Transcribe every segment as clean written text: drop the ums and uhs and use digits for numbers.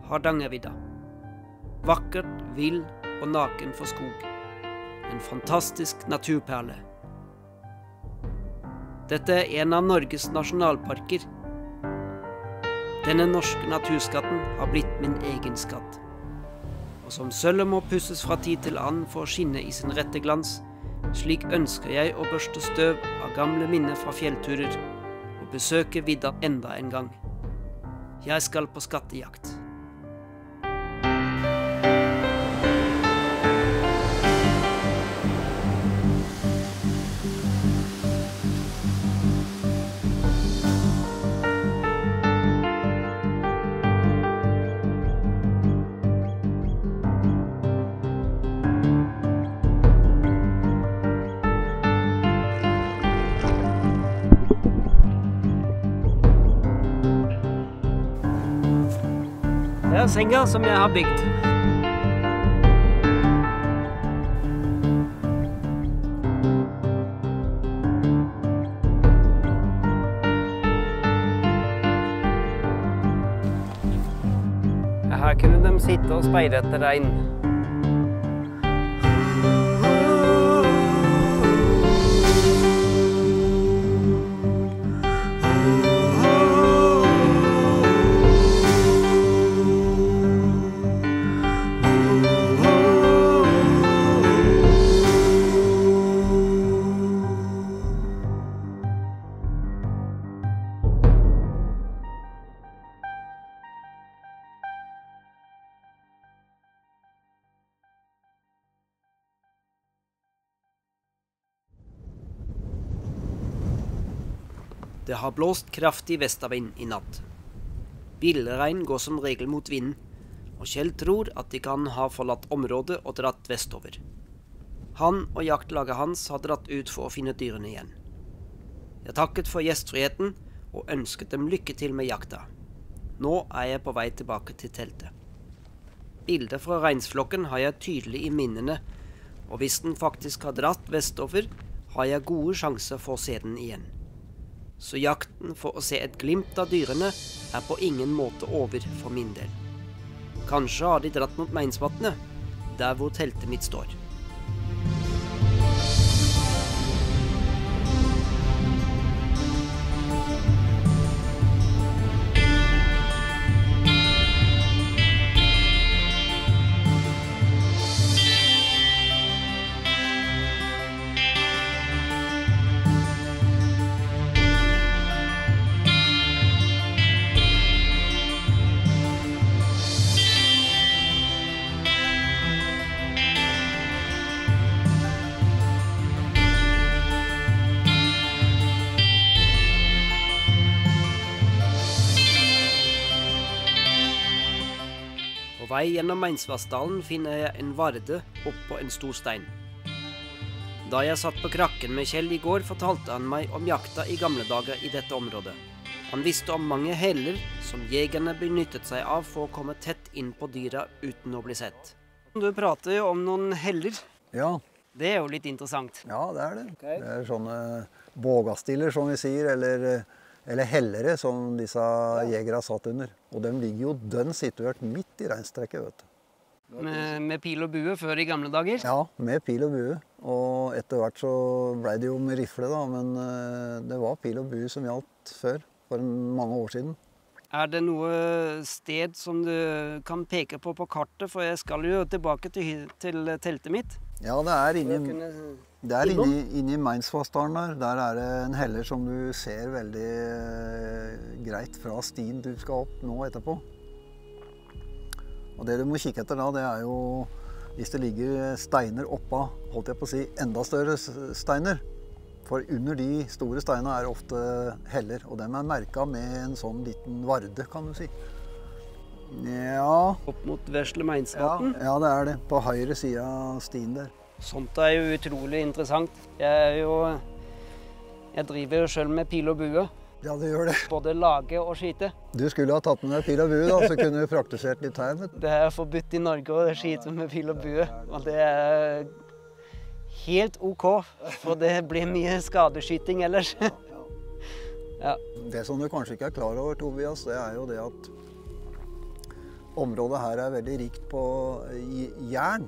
Hardangervidda. Vakkert, vill og naken for skog. En fantastisk naturperle. Dette er en av Norges nasjonalparker. Denne norske naturskatten har blitt min egen skatt. Og som sølvet må pusses fra tid til annen for å skinne i sin rette glans, slik ønsker jeg å børste støv av gamle minner fra fjellturer og besøke vidda enda en gang. Jeg skal på skattejakt. Det er senga som jeg har bygd. Her kunne de sitte og speide etter regn. Det har blåst kraftig vestavind i natt. Villrein går som regel mot vinden, og Kjell tror at de kan ha forlatt området og dratt vestover. Han og jaktlaget hans har dratt ut for å finne dyrene igjen. Jeg takket for gjestfriheten og ønsket dem lykke til med jakta. Nå er jeg på vei tilbake til teltet. Bildet fra reinsflokken har jeg tydelig i minnene, og hvis den faktisk har dratt vestover, har jeg gode sjanser for å se den igjen. Så jakten for å se et glimt av dyrene er på ingen måte over for min del. Kanskje har de dratt mot Meinsvatnet, der hvor teltet mitt står. På vei gjennom Meinsvassdalen finner jeg en varde oppå en stor stein. Da jeg satt på krakken med Kjell i går, fortalte han meg om jakta i gamle dager i dette området. Han visste om mange heller som jegerne benyttet seg av for å komme tett inn på dyra uten å bli sett. Du prater jo om noen heller. Ja. Det er jo litt interessant. Ja, det er det. Okay. Det er sånne bågastiller, som vi sier, eller hellere, som disse jegere satt under. Og de ligger jo dønn situert midt i reinstrekket, vet du. Med pil og bue før i gamle dager? Ja, med pil og bue. Og etter hvert så ble det jo med rifle da, men det var pil og bue som gjaldt før, for mange år siden. Er det noe sted som du kan peke på kartet, for jeg skal jo tilbake til teltet mitt? Ja, det er inni Meinsvassdalen der. Der er det en heller som du ser veldig greit fra stien du skal opp nå etterpå. Og det du må kikke etter da, det er jo hvis det ligger steiner oppa, holdt jeg på å si, enda større steiner. For under de store steinene er ofte heller, og de er merket med en sånn liten varde, kan du si. Ja. Opp mot Vesle Meinsvatn? Ja, det er det. På høyre siden av stien der. Sånt er jo utrolig interessant. Jeg driver jo selv med pil og bue. Ja, det gjør det. Både lage og skyte. Du skulle ha tatt med deg pil og bue, da, så kunne du praktisert litt her. Det er forbudt i Norge å skyte med pil og bue. Og det er helt ok, for det blir mye skadeskyting ellers. Ja. Det som du kanskje ikke er klar over, Tobias, det er jo det at området her er veldig rikt på jern.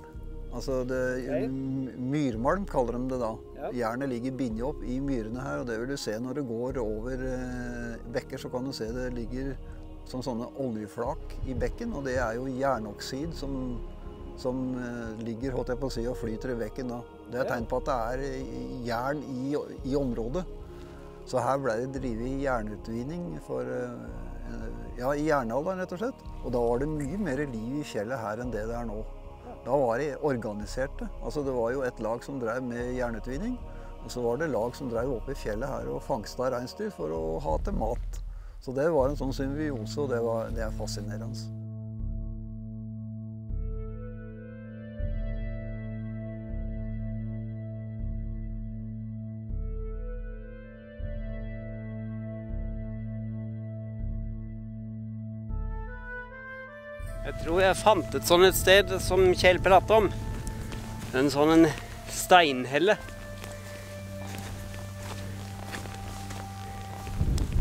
Altså myrmalm kaller de det da. Ja. Jernet ligger bindet opp i myrene her, og det vil du se når du går over bekker, så kan du se det ligger som sånne oljeflak i bekken, og det er jo jernoksid som ligger, holdt jeg på å si, og flyter i bekken da. Det er tegn på at det er jern i området. Så her ble det drivet jernutvinning ja, i jernalderen rett og slett. Og da var det mye mer liv i fjellet her enn det er nå. Da var det organiserte. Altså det var jo et lag som drev med jernutvinning, og så var det lag som drev oppe i fjellet her og fangstet reinsdyr for å ha til mat. Så det var en sånn symbiose, og det er fascinerende. Jeg tror jeg fant et sånt et sted som Kjell pratet om. En sånn steinhelle.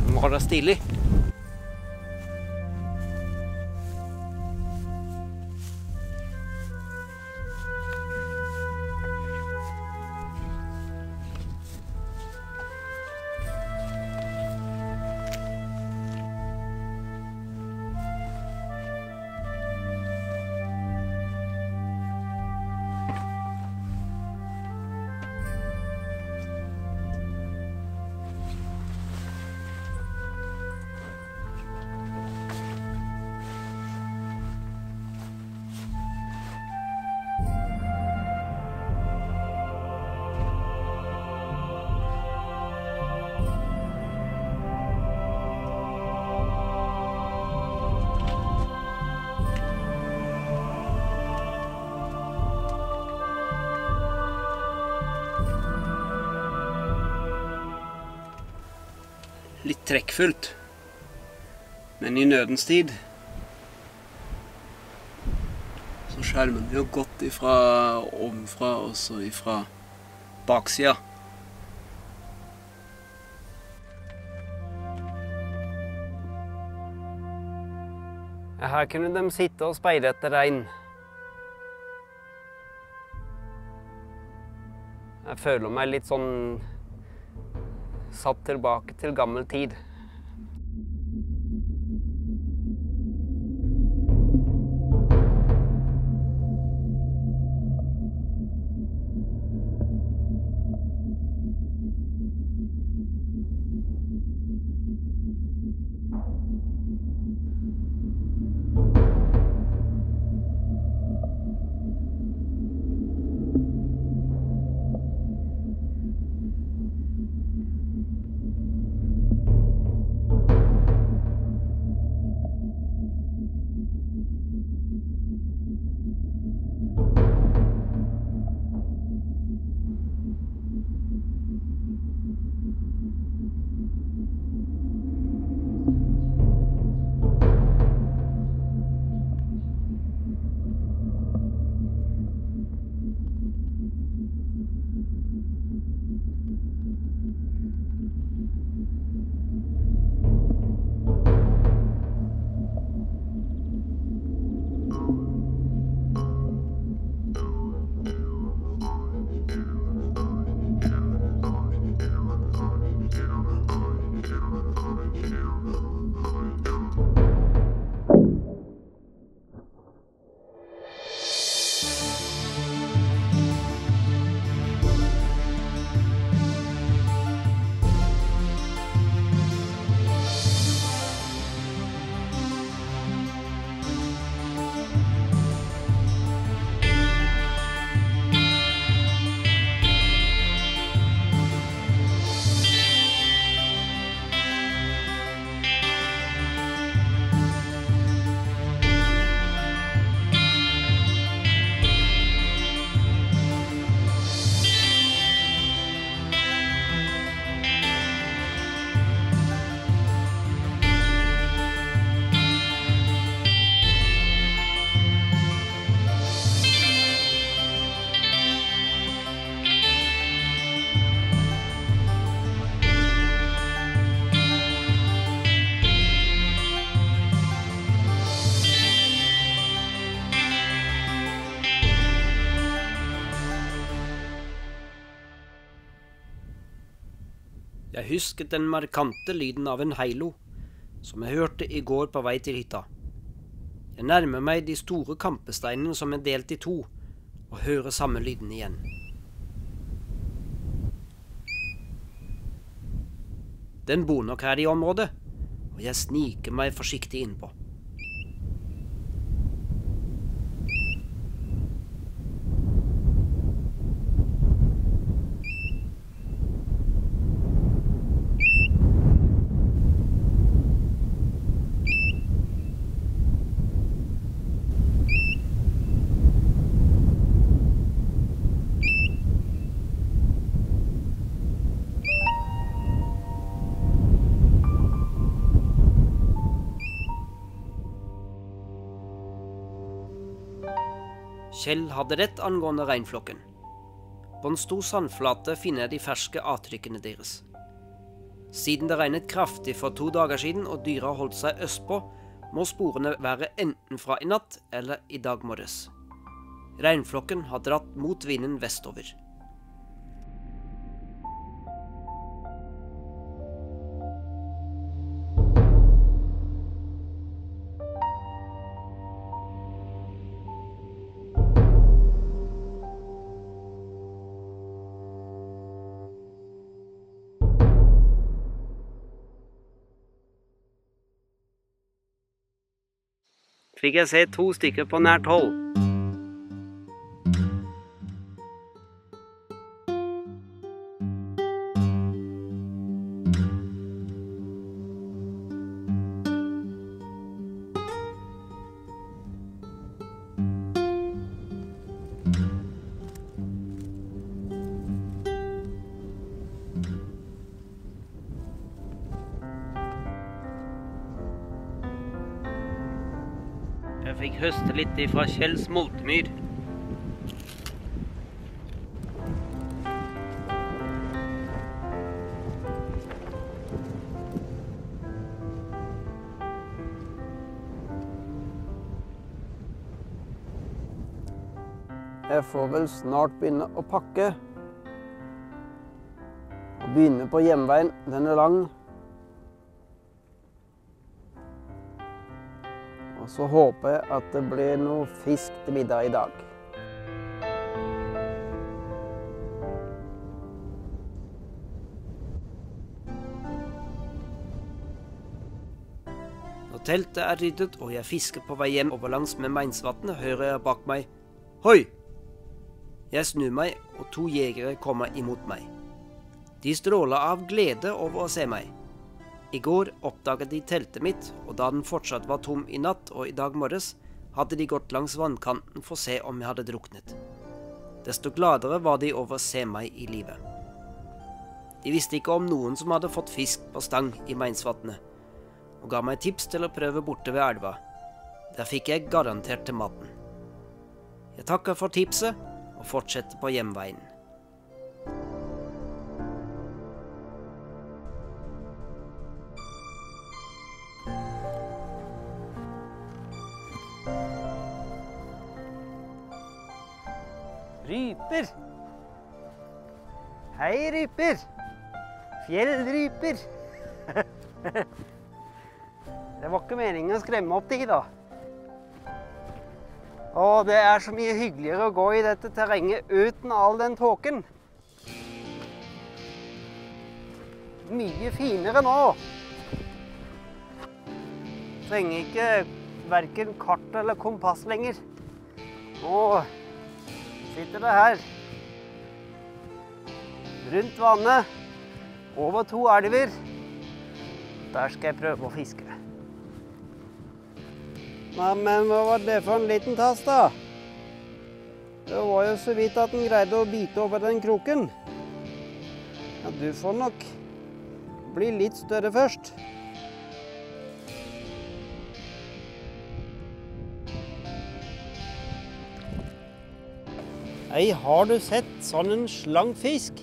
Den var da stilig. Litt trekkfullt, men i nødens tid så skjermer den jo godt ifra ovenfra og så ifra baksida. Her kunne de sitte og speide etter regn. Jeg føler meg litt sånn satt tilbake til gammel tid. Jeg husket den markante lyden av en heilo, som jeg hørte i går på vei til hytta. Jeg nærmer meg de store kampesteinene som er delt i to, og hører samme lyden igjen. Den bor nok her i området, og jeg sniker meg forsiktig innpå. Kjell hadde rett angående reinflokken. På en stor sandflate finner jeg de ferske avtrykkene deres. Siden det regnet kraftig for 2 dager siden og dyra holdt seg østpå, må sporene være enten fra i natt eller i dag morges. Reinflokken har dratt mot vinden vestover. Fikk jeg se 2 stykker på nært hold. Jeg fikk høste litt ifra Kjells moltemyr. Jeg får vel snart begynne å pakke. Og begynne på hjemveien. Den er lang. Og så håper jeg at det blir noe fisk til middag i dag. Når teltet er ryddet og jeg fisker på vei hjem over langs med Meinsvatnet, hører jeg bak meg «Hoi!». Jeg snur meg, og 2 jegere kommer imot meg. De stråler av glede over å se meg. I går oppdaget de teltet mitt, og da den fortsatt var tom i natt og i dag morges, hadde de gått langs vannkanten for å se om jeg hadde druknet. Desto gladere var de over å se meg i live. De visste ikke om noen som hadde fått fisk på stang i Meinsvatnet, og ga meg tips til å prøve borte ved elva. Der fikk jeg garantert til maten. Jeg takker for tipset, og fortsetter på hjemveien. Ryper! Hei, ryper! Fjellryper! Det var ikke meningen å skremme opp de da. Og det er så mye hyggeligere å gå i dette terrenget uten all den tåken. Mye finere nå. Trenger ikke hverken kart eller kompass lenger. Nå sitter det her. Rundt vannet. Over 2 elver. Der skal jeg prøve å fiske. Nei, men hva var det for en liten tass da? Det var jo så vidt at den greide å bite over den kroken. Ja, du får nok bli litt større først. Hei, har du sett sånn en slank fisk?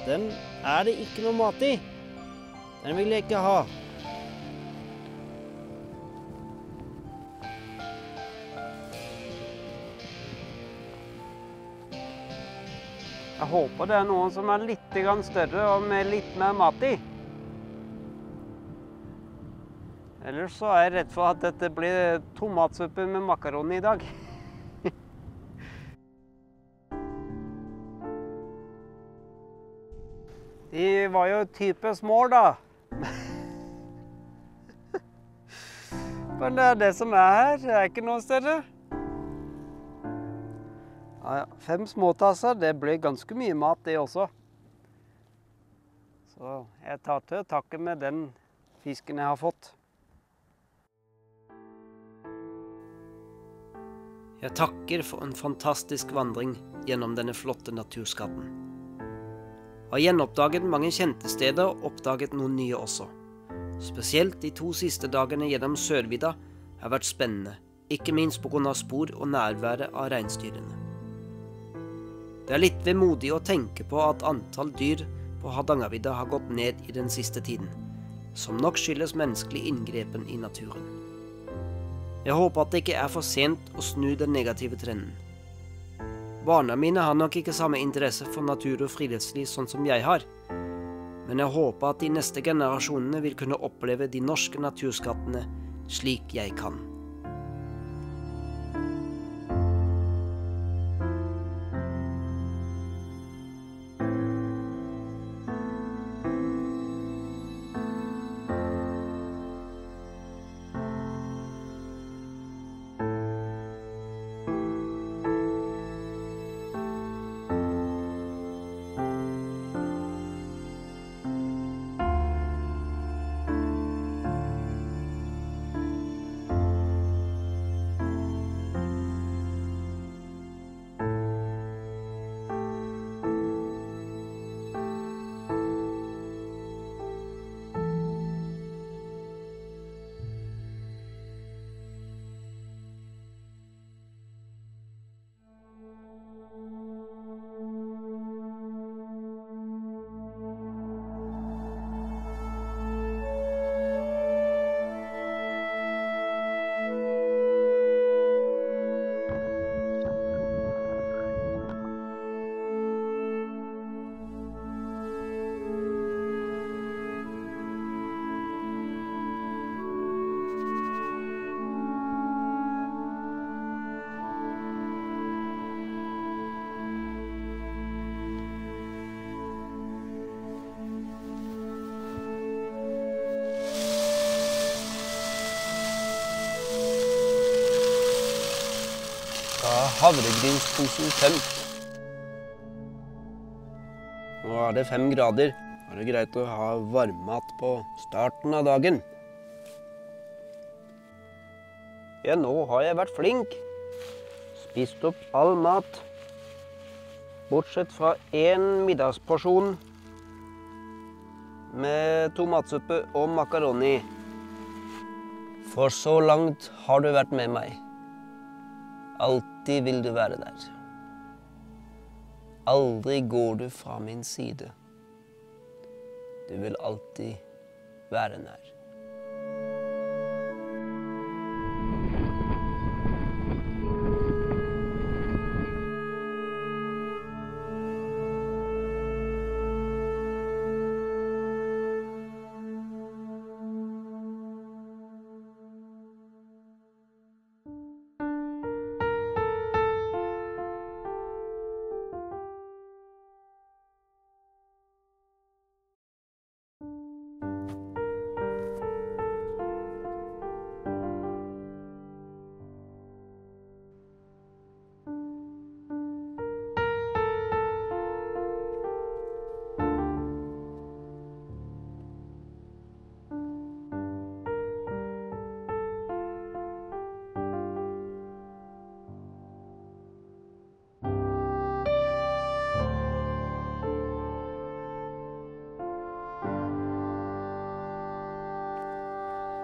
Den er det ikke noe mat i. Den vil jeg ikke ha. Jeg håper det noen som litt større og med litt mer mat i. Ellers så jeg redd for at dette blir tomatsuppe med makaroni i dag. De var jo type små da. Men det det som her, det ikke noe større. Ja, 5 småtasser, det ble ganske mye mat det også. Så jeg tar til takke med den fisken jeg har fått. Jeg takker for en fantastisk vandring gjennom denne flotte naturskatten. Har gjenoppdaget mange kjente steder og oppdaget noen nye også. Spesielt de 2 siste dagene gjennom Sørvidda har vært spennende, ikke minst på grunn av spor og nærværet av reinsdyrene. Det litt vemodig å tenke på at antall dyr på Hardangervidda har gått ned i den siste tiden, som nok skyldes menneskelig inngrepen i naturen. Jeg håper at det ikke for sent å snu den negative trenden. Barna mine har nok ikke samme interesse for natur og friluftsliv sånn som jeg har, men jeg håper at de neste generasjonene vil kunne oppleve de norske naturskattene slik jeg kan. Havregrynsposen tømt. Nå det 5 grader. Da det greit å ha varmmat på starten av dagen. Ja, nå har jeg vært flink. Spist opp all mat. Bortsett fra 1 middagsporsjon med tomatsuppe og makaroni. For så langt har du vært med meg. Alltid vil du være der. Aldri går du fra min side. Du vil alltid være nær.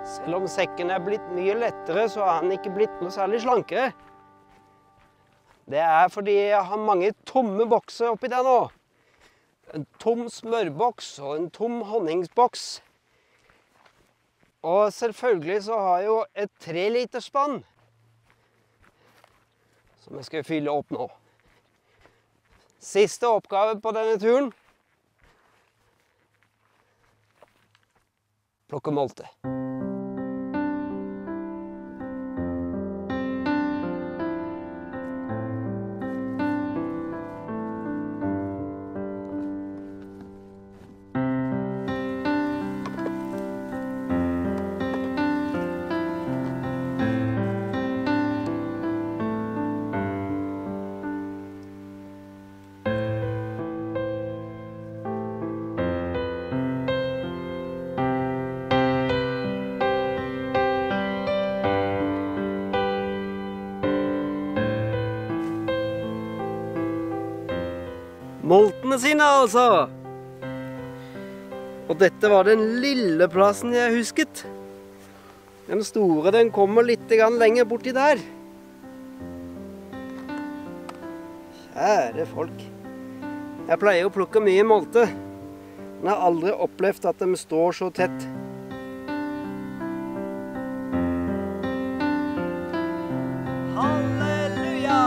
Selv om sekken blitt mye lettere, så har den ikke blitt noe særlig slankere. Det fordi jeg har mange tomme bokser oppi der nå. En tom smørboks og en tom honningsboks. Og selvfølgelig så har jeg jo et 3-liters spann, som jeg skal fylle opp nå. Siste oppgave på denne turen. Plukke molte. Moltene sine, altså. Og dette var den lille plassen jeg husket. Den store, den kommer litt lenger borti der. Kjære folk. Jeg pleier å plukke mye molte, men jeg har aldri opplevd at de står så tett. Halleluja!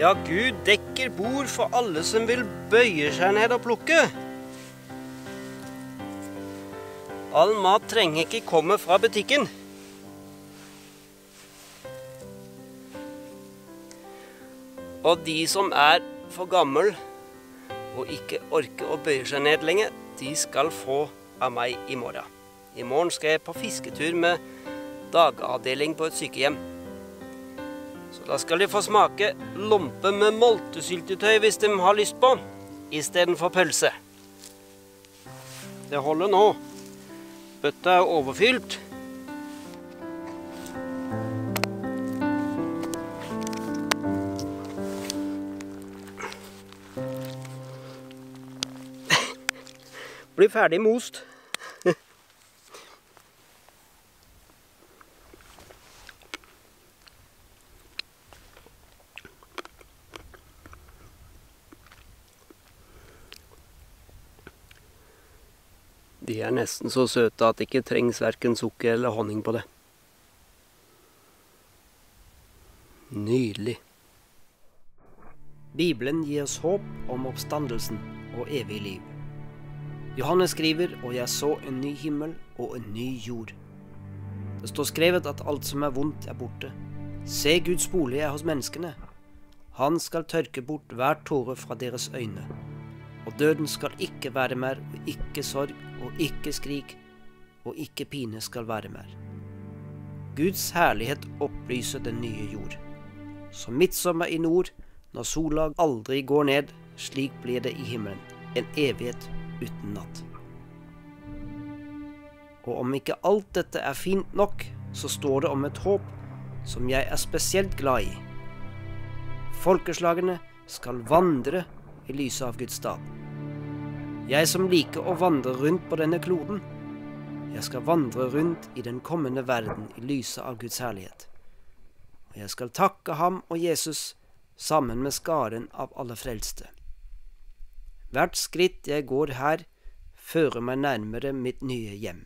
Ja, Gud dekker bord for alle som vil bøye seg ned og plukke. All mat trenger ikke komme fra butikken. Og de som er for gammel og ikke orker å bøye seg ned lenger, de skal få av meg i morgen. I morgen skal jeg på fisketur med dagavdeling på et sykehjem. Så da skal de få smake lompe med moltesyltetøy hvis de har lyst på, i stedet for pølse. Det holder nå. Bøtta er overfylt. Blir ferdig most. De er nesten så søte at det ikke trengs hverken sukker eller honning på det. Nydelig. Bibelen gir oss håp om oppstandelsen og evig liv. Johannes skriver, og jeg så en ny himmel og en ny jord. Det står skrevet at alt som er vondt er borte. Se, Guds bolig er hos menneskene. Han skal tørke bort hver tåre fra deres øyne. Og døden skal ikke være mer, og ikke sorg, og ikke skrik, og ikke pine skal være mer. Guds herlighet opplyser den nye jord. Som midtsommer i nord, når sola aldri går ned, slik blir det i himmelen, en evighet uten natt. Og om ikke alt dette er fint nok, så står det om et håp som jeg er spesielt glad i. Folkeslagene skal vandre i lyset av Guds dag. Jeg som liker å vandre rundt på denne kloden, jeg skal vandre rundt i den kommende verden i lyset av Guds herlighet. Og jeg skal takke ham og Jesus sammen med skaren av alle frelste. Hvert skritt jeg går her, fører meg nærmere mitt nye hjem.